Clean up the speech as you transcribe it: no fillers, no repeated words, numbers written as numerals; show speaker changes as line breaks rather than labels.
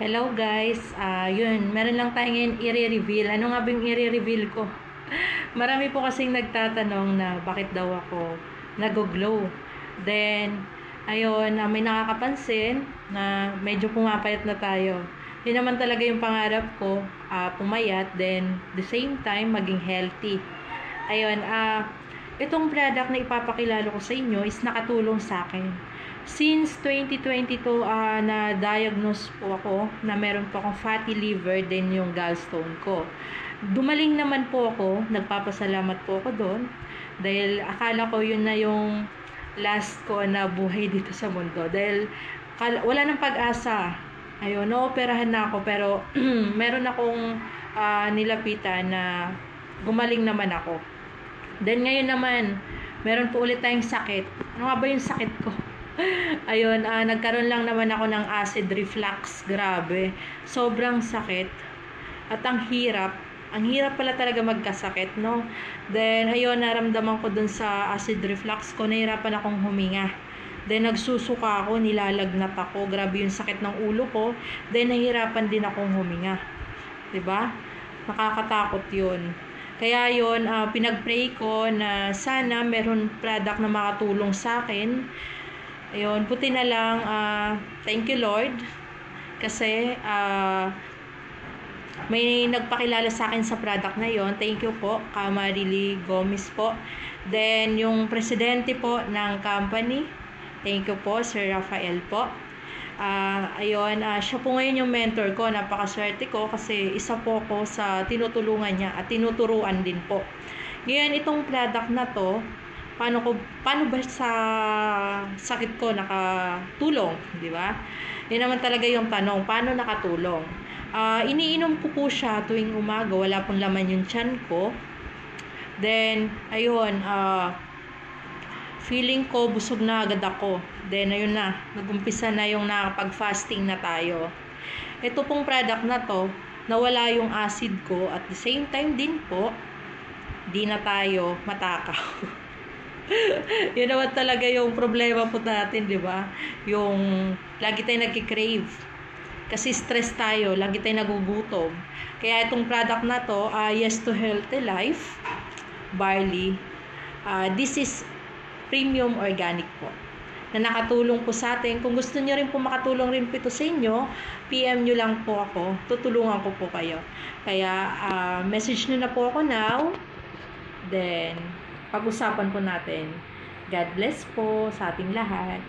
Hello guys, meron lang tayo ngayon i-reveal. Ano nga ba yung i-reveal ko? Marami po kasing nagtatanong na bakit daw ako nag-glow. Then, may nakakapansin na medyo pumapayat na tayo. Yun naman talaga yung pangarap ko, pumayat, then the same time maging healthy. Itong product na ipapakilala ko sa inyo is nakatulong sa akin. Since 2022, na-diagnose po ako na meron po akong fatty liver, din yung gallstone ko. Dumaling naman po ako, nagpapasalamat po ako doon, dahil akala ko yun na yung last ko na buhay dito sa mundo. Dahil wala nang pag-asa. Naoperahan na ako, pero meron akong nilapitan na gumaling naman ako. Then ngayon naman, meron po ulit tayong sakit. Ano nga ba yung sakit ko? Nagkaroon lang naman ako ng acid reflux. Grabe. Sobrang sakit. At ang hirap pala talaga magkasakit, no? Then, naramdaman ko dun sa acid reflux ko, nahirapan akong huminga. Then, nagsusuka ako, nilalagnat ako. Grabe yung sakit ng ulo ko. Then, nahirapan din akong huminga. 'Di ba? Nakakatakot yun. Kaya pinag-pray ko na sana meron product na makatulong sa akin. Buti na lang, thank you Lord, kasi may nagpakilala sa akin sa product na yon. Thank you po, Marily Gomez po. Then, yung presidente po ng company, thank you po, Sir Rafael po. Siya po ngayon yung mentor ko. Napakaswerte ko kasi isa po ko sa tinutulungan niya at tinuturuan din po. Ngayon, itong product na to, paano ba sa sakit ko nakatulong, di ba? Yan naman talaga yung tanong, paano nakatulong? Iniinom ko po siya tuwing umaga, wala pong laman yung tiyan ko. Then, feeling ko busog na agad ako. Then, nagumpisa na yung nakapag-fasting na tayo. Ito pong product na to, nawala yung acid ko at the same time din po, di na tayo matakaw. Yun naman talaga yung problema po natin, di ba? Yung lagi tayong nagki-crave. Kasi stress tayo, lagi tayong nagugutom. Kaya itong product na to, Yes to Healthy Life, Barley. This is premium organic po, na nakatulong po sa atin. Kung gusto niyo rin po makatulong rin po ito sa inyo, PM nyo lang po ako. Tutulungan ko po kayo. Kaya, message nyo na po ako now. Then, pag-usapan po natin. God bless po sa ating lahat.